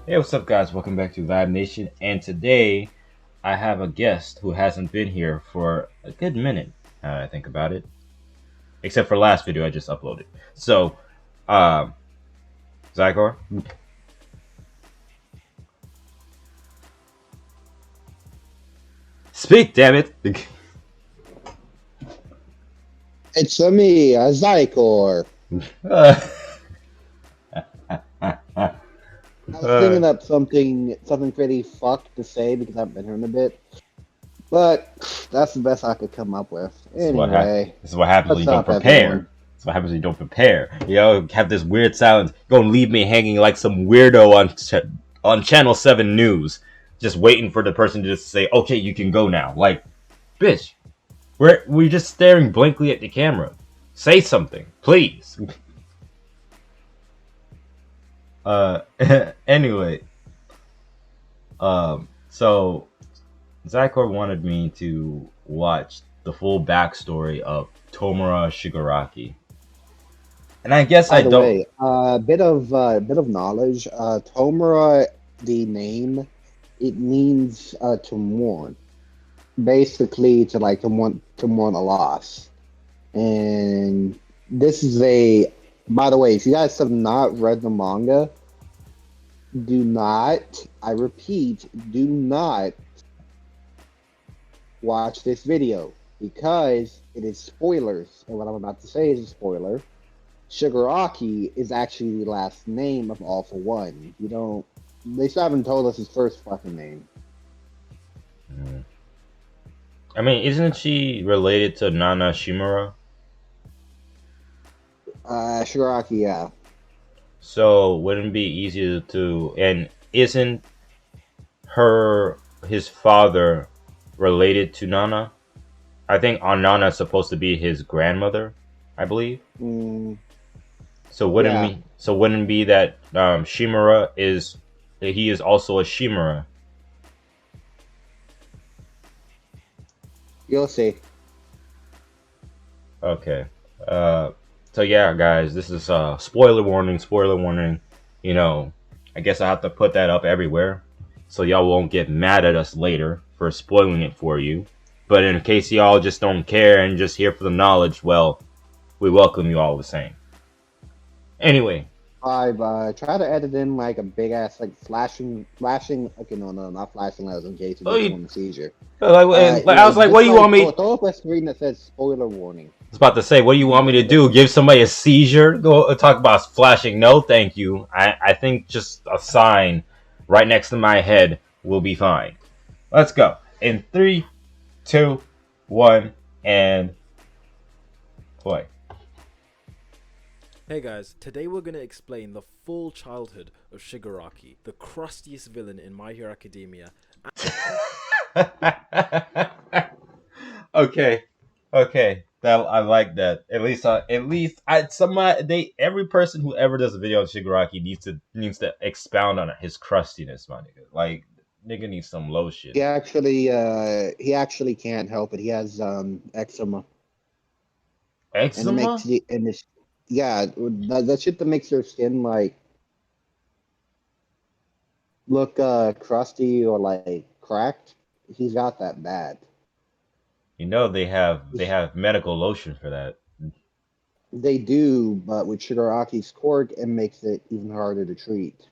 Hey, what's up, guys? Welcome back to Vibe Nation. And today I have a guest who hasn't been here for a good minute. Now that I think about it, except for last video I just uploaded. So, um, Zygor, speak, damn it! It's a me, a Zycor. uh, I was thinking up something pretty fucked to say because I haven't been here in a bit, but that's the best I could come up with. this is what ha- Anyway, this is what happens when what's you don't up, prepare. everyone? This is what happens when you don't prepare. You know, have this weird silence. Gonna leave me hanging like some weirdo on Channel 7 News, just waiting for the person to just say, "Okay, you can go now." Like, bitch. We're just staring blankly at the camera. Say something, please. Uh, anyway, so Zykor wanted me to watch the full backstory of Tomura Shigaraki, and I guess I By the don't. way, bit of knowledge. Tomura, the name, it means to mourn, basically to mourn a loss. And this is a. By the way, if you guys have not read the manga, do not, I repeat, do not watch this video because it is spoilers. And what I'm about to say is a spoiler. Shigaraki is actually the last name of All for One. You don't, they still haven't told us his first fucking name. Mm. I mean, isn't she related to Nana Shimura? Shigaraki, yeah. So wouldn't it be easier to? And isn't his father related to Nana? I think Nana is supposed to be his grandmother, I believe. Mm, So wouldn't yeah, me so wouldn't it be that Shimura is also a Shimura? you'll see. Okay. Uh so yeah, guys, this is spoiler warning, spoiler warning. You know, I guess I have to put that up everywhere so y'all won't get mad at us later for spoiling it for you. But in case y'all just don't care and just here for the knowledge, well, we welcome you all the same. Anyway, I've tried to edit in like a big ass like flashing. Okay, no, not flashing lights in case it oh, gives you, someone a seizure. I was like, what Just do you want like me? throw up a screen that says spoiler warning. I was about to say, what do you want me to do? Give somebody a seizure? Go talk about flashing? No, thank you. I think just a sign right next to my head will be fine. Let's go. In three, two, one, and play. Hey guys, today we're going to explain the full childhood of Shigaraki, the crustiest villain in My Hero Academia. Okay, okay. That I like that. Every person who ever does a video on Shigaraki needs to expound on his crustiness, my nigga. Like, nigga needs some lotion. He actually can't help it. He has eczema, and it makes Eczema? the and this yeah that shit that makes your skin like look crusty or like cracked. He's got that bad. You know they have medical lotion for that. They do, but with Shigaraki's quirk, it makes it even harder to treat.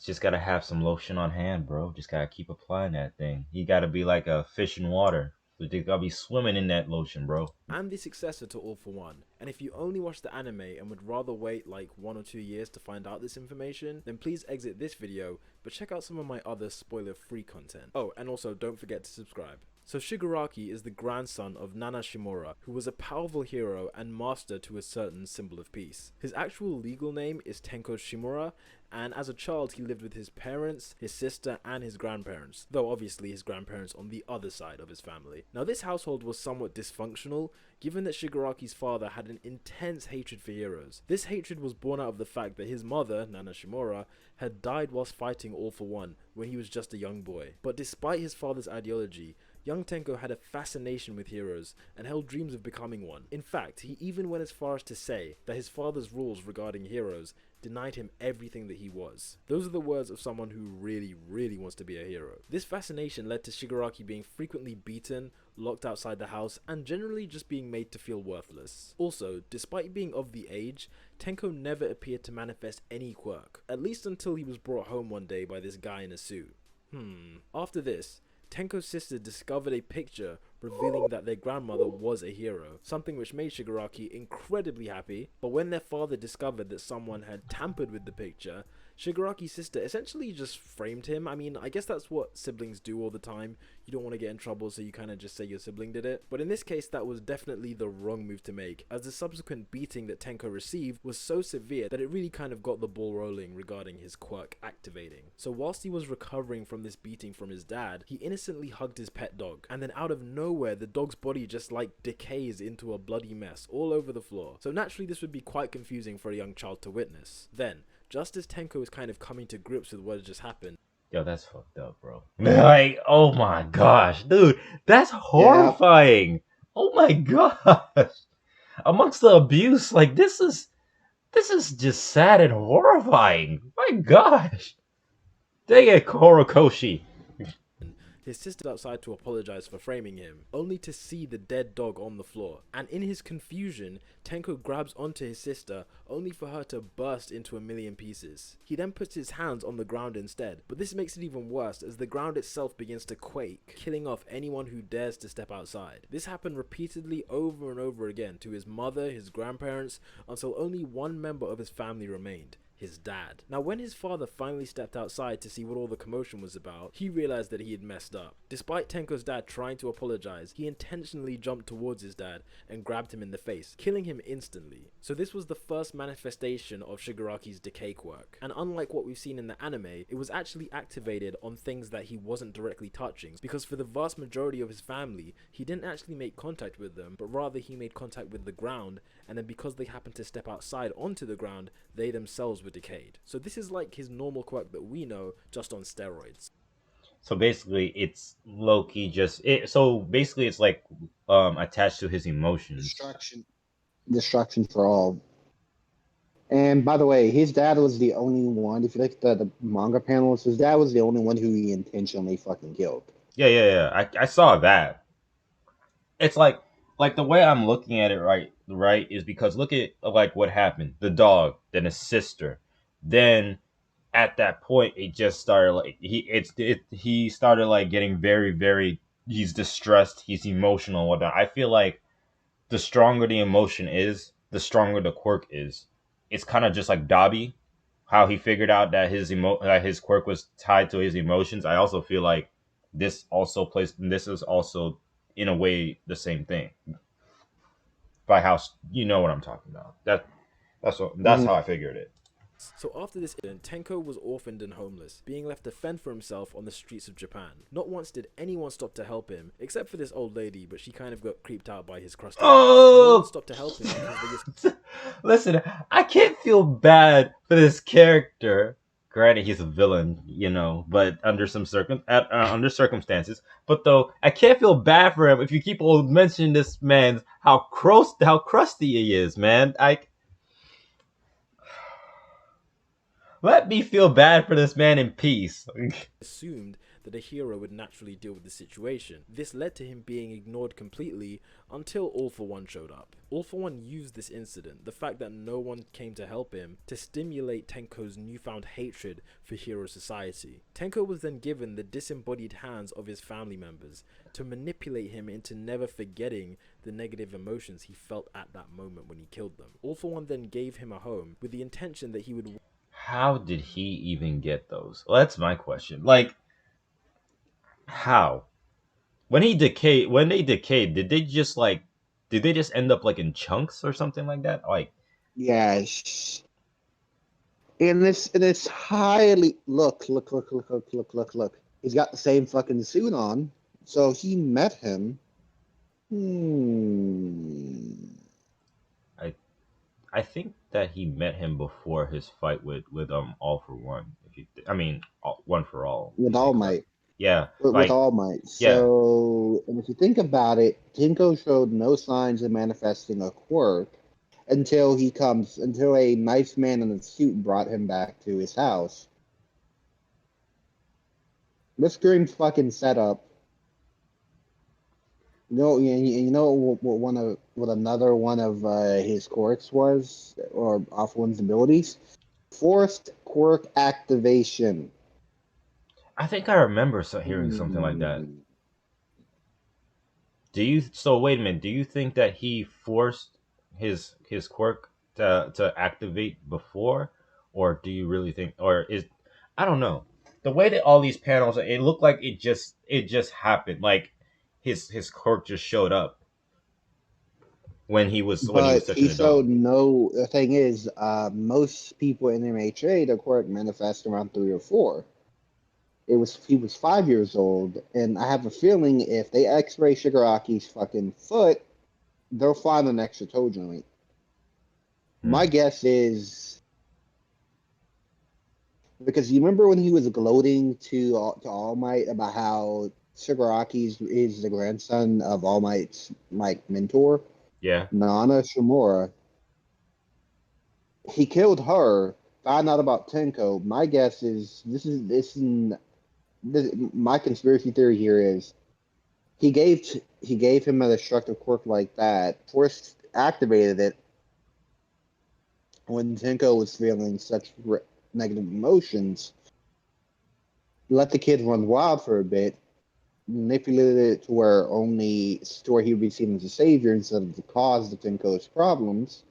Just gotta have some lotion on hand, bro. Just gotta keep applying that thing. You gotta be like a fish in water. You gotta be swimming in that lotion, bro. And the successor to All for One. And if you only watch the anime and would rather wait like 1 or 2 years to find out this information, then please exit this video, but check out some of my other spoiler-free content. Oh, and also don't forget to subscribe. So Shigaraki is the grandson of Nana Shimura, who was a powerful hero and master to a certain symbol of peace. His actual legal name is Tenko Shimura, and as a child he lived with his parents, his sister, and his grandparents, though obviously his grandparents on the other side of his family. Now this household was somewhat dysfunctional, given that Shigaraki's father had an intense hatred for heroes. This hatred was born out of the fact that his mother, Nana Shimura, had died whilst fighting All for One when he was just a young boy. But despite his father's ideology, Young Tenko had a fascination with heroes and held dreams of becoming one. In fact, he even went as far as to say that his father's rules regarding heroes denied him everything that he was. Those are the words of someone who really wants to be a hero. This fascination led to Shigaraki being frequently beaten, locked outside the house, and generally just being made to feel worthless. Also, despite being of the age, Tenko never appeared to manifest any quirk, at least until he was brought home one day by this guy in a suit. After this, Tenko's sister discovered a picture revealing that their grandmother was a hero, something which made Shigaraki incredibly happy. But when their father discovered that someone had tampered with the picture, Shigaraki's sister essentially just framed him. I mean, I guess that's what siblings do all the time. You don't want to get in trouble, so you kind of just say your sibling did it. But in this case, that was definitely the wrong move to make, as the subsequent beating that Tenko received was so severe that it really kind of got the ball rolling regarding his quirk activating. So whilst he was recovering from this beating from his dad, he innocently hugged his pet dog, and then out of nowhere, the dog's body just like decays into a bloody mess all over the floor. So naturally, this would be quite confusing for a young child to witness. Then, just as Tenko is kind of coming to grips with what had just happened. Yo, that's fucked up, bro. Like, oh my gosh, dude, that's horrifying. Oh my gosh. Amongst the abuse, like this is just sad and horrifying. My gosh. Dang it, Korokoshi. His sister outside to apologize for framing him, only to see the dead dog on the floor. And in his confusion, Tenko grabs onto his sister, only for her to burst into a million pieces. He then puts his hands on the ground instead, but this makes it even worse as the ground itself begins to quake, killing off anyone who dares to step outside. This happened repeatedly over and over again to his mother, his grandparents, until only one member of his family remained. His dad. Now, when his father finally stepped outside to see what all the commotion was about, he realized that he had messed up. Despite Tenko's dad trying to apologize, he intentionally jumped towards his dad and grabbed him in the face, killing him instantly. So this was the first manifestation of Shigaraki's decay quirk. And unlike what we've seen in the anime, it was actually activated on things that he wasn't directly touching, because for the vast majority of his family, he didn't actually make contact with them, but rather he made contact with the ground, and then because they happened to step outside onto the ground, they themselves were decayed. So this is like his normal quirk that we know, just on steroids. So basically, it's low-key just it. So basically, it's like attached to his emotions. Destruction for all. And by the way, his dad was the only one. If you look at the manga panels, his dad was the only one who he intentionally fucking killed. Yeah. I saw that. It's like the way I'm looking at it, right, is because look at like what happened. The dog, then his sister, then at that point it just started like he started like getting very he's distressed, he's emotional and whatnot. I feel like the stronger the emotion is, the stronger the quirk is. It's kind of just like Dobby, how he figured out that his quirk was tied to his emotions. I also feel like this is also in a way the same thing. By how you know what I'm talking about. That's how I figured it. So after this incident, Tenko was orphaned and homeless, being left to fend for himself on the streets of Japan. Not once did anyone stop to help him, except for this old lady, but she kind of got creeped out by his crusty. No one stopped to help him because they just... Listen, I can't feel bad for this character. Granted, he's a villain, you know, but under circumstances. But though, I can't feel bad for him if you keep on mentioning this man how crusty he is, man. Let me feel bad for this man in peace. assumed that a hero would naturally deal with the situation. This led to him being ignored completely until All For One showed up. All For One used this incident, the fact that no one came to help him, to stimulate Tenko's newfound hatred for hero society. Tenko was then given the disembodied hands of his family members to manipulate him into never forgetting the negative emotions he felt at that moment when he killed them. All For One then gave him a home with the intention that he would... How did he even get those? Well, that's my question. Like, how? When they decayed, did they just end up like in chunks or something like that? Like, Yes. And it's highly look. He's got the same fucking suit on. So he met him. I think that he met him before his fight with All For One. One For All. With All Might. Yeah, with like All Might. yeah. So, and if you think about it, Tenko showed no signs of manifesting a quirk until a nice man in a suit brought him back to his house. This screams fucking setup. You know what another one of his quirks was, or off one's abilities? Forced quirk activation. I think I remember hearing something like that. Hmm. Do you? So wait a minute. Do you think that he forced his quirk to activate before, or do you really think, or is I don't know. The way that all these panels, it looked like it just happened. Like his quirk just showed up when he was But touching he the dog. showed no. The thing is, most people in MHA, the quirk manifest around 3 or 4. He was 5 years old, and I have a feeling if they X-ray Shigaraki's fucking foot, they'll find an extra toe joint. My Hmm. guess is because you remember when he was gloating to All Might about how Shigaraki is the grandson of All Might's like mentor, Yeah. Nana Shimura. He killed her. Found out about Tenko. My guess is my conspiracy theory here is he gave him a destructive quirk like that, forced activated it when Tenko was feeling such negative emotions, let the kid run wild for a bit, manipulated it to where he would be seen as a savior instead of the cause of Tenko's problems,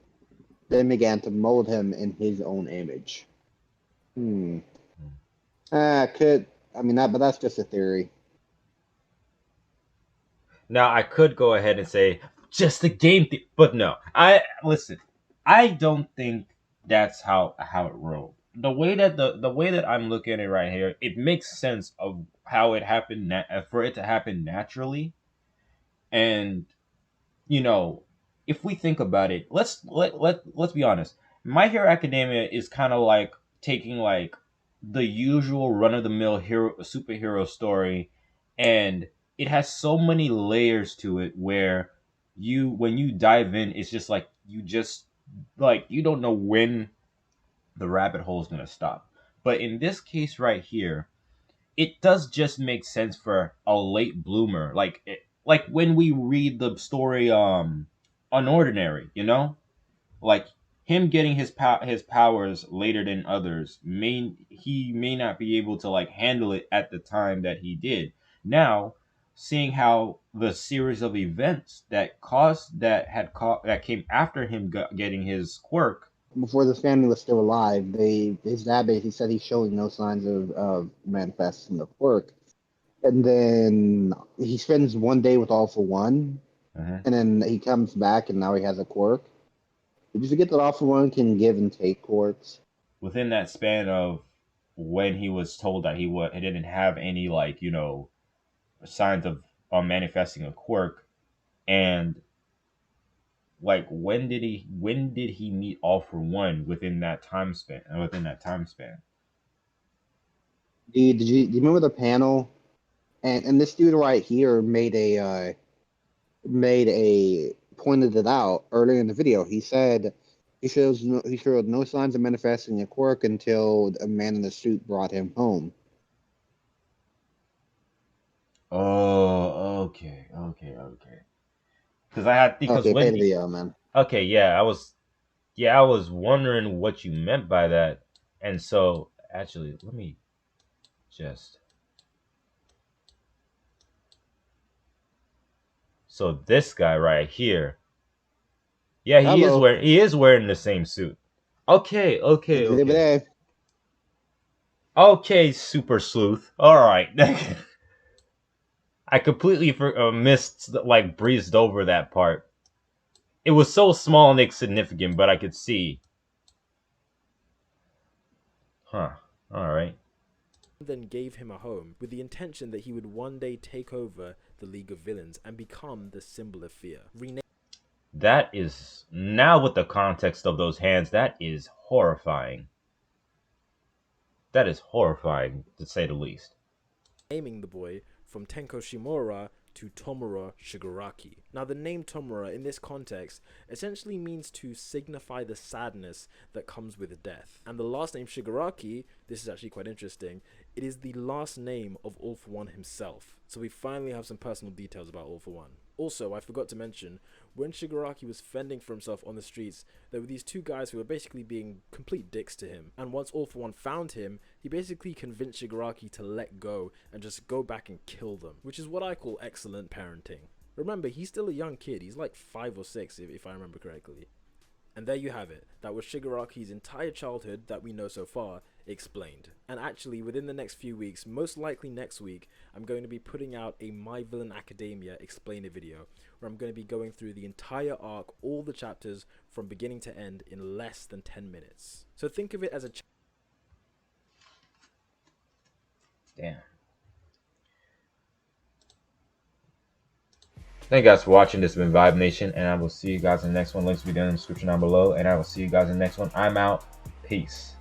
then began to mold him in his own image. Hmm. Could I mean that, but that's just a theory. Now I could go ahead and say just the game, but no. I listen. I don't think that's how it rolled. The way that I'm looking at it right here, it makes sense of how it happened for it to happen naturally. And you know, if we think about it, let's be honest. My Hero Academia is kind of like taking like the usual run of the mill hero superhero story, and it has so many layers to it where when you dive in, it's just like you don't know when the rabbit hole is gonna stop. But in this case right here, it does just make sense for a late bloomer, like when we read the story Unordinary, like him getting his powers later than others, he may not be able to like handle it at the time that he did. Now, seeing how the series of events that came after him getting his quirk. Before this family was still alive, his dad basically said he's showing no signs of manifesting the quirk. And then he spends one day with All for One, Mhm. and then he comes back, and now he has a quirk. Did you forget that All for One can give and take quirks? Within that span of when he was told that he didn't have any like signs of manifesting a quirk, and like when did he meet All for One within that time span. Do you remember the panel? And this dude right here made a pointed it out earlier in the video. He said he showed no signs of manifesting a quirk until a man in the suit brought him home. Oh, okay. Because Okay, when play the he video, man. okay, I was wondering what you meant by that. And so actually let me just so this guy right here. Yeah, Hello, he is wearing the same suit. Okay, okay, exhibit okay. A. Okay, Super Sleuth. All right. I completely missed, like, breezed over that part. It was so small and insignificant, but I could see. Huh. All right. Then gave him a home with the intention that he would one day take over the League of Villains and become the symbol of fear. That is now with the context of those hands. That is horrifying. That is horrifying to say the least. naming the boy from Tenko Shimura to Tomura Shigaraki. Now the name Tomura in this context essentially means to signify the sadness that comes with death. And the last name Shigaraki, this is actually quite interesting, it is the last name of All For One himself. So we finally have some personal details about All For One. Also, I forgot to mention, when Shigaraki was fending for himself on the streets, there were these two guys who were basically being complete dicks to him. And once All For One found him, he basically convinced Shigaraki to let go and just go back and kill them, which is what I call excellent parenting. Remember, he's still a young kid. He's like 5 or 6, if I remember correctly. And there you have it. That was Shigaraki's entire childhood that we know so far explained. And actually, within the next few weeks, most likely next week, I'm going to be putting out a My Villain Academia explainer video, where I'm going to be going through the entire arc, all the chapters, from beginning to end in less than 10 minutes. So think of it as a Damn. Thank you guys for watching. This has been Vibe Nation, and I will see you guys in the next one. Links will be down in the description down below, and I will see you guys in the next one. I'm out. Peace.